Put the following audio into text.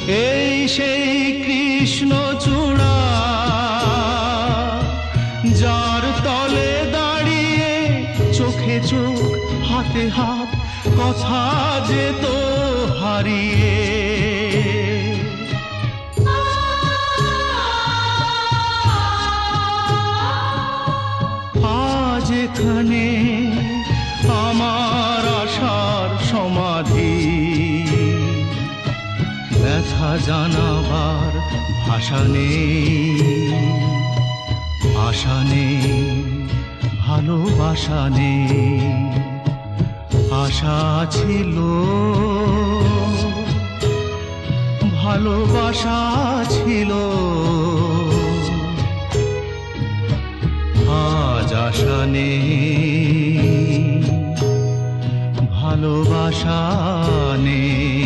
এই সেই কৃষ্ণচূড়া, যার তলে দাঁড়িয়ে চোখে চোখ হাতে হাত কথা যেত হারিয়ে। আজ এখানে আমার আশার সমাধি, ব্যথা জানাবার ভাষা নেই, আশা নেই, ভালোবাসা নেই। আশা ছিল, ভালোবাসা ছিল, আজ আশা নেই, ভালোবাসা নেই।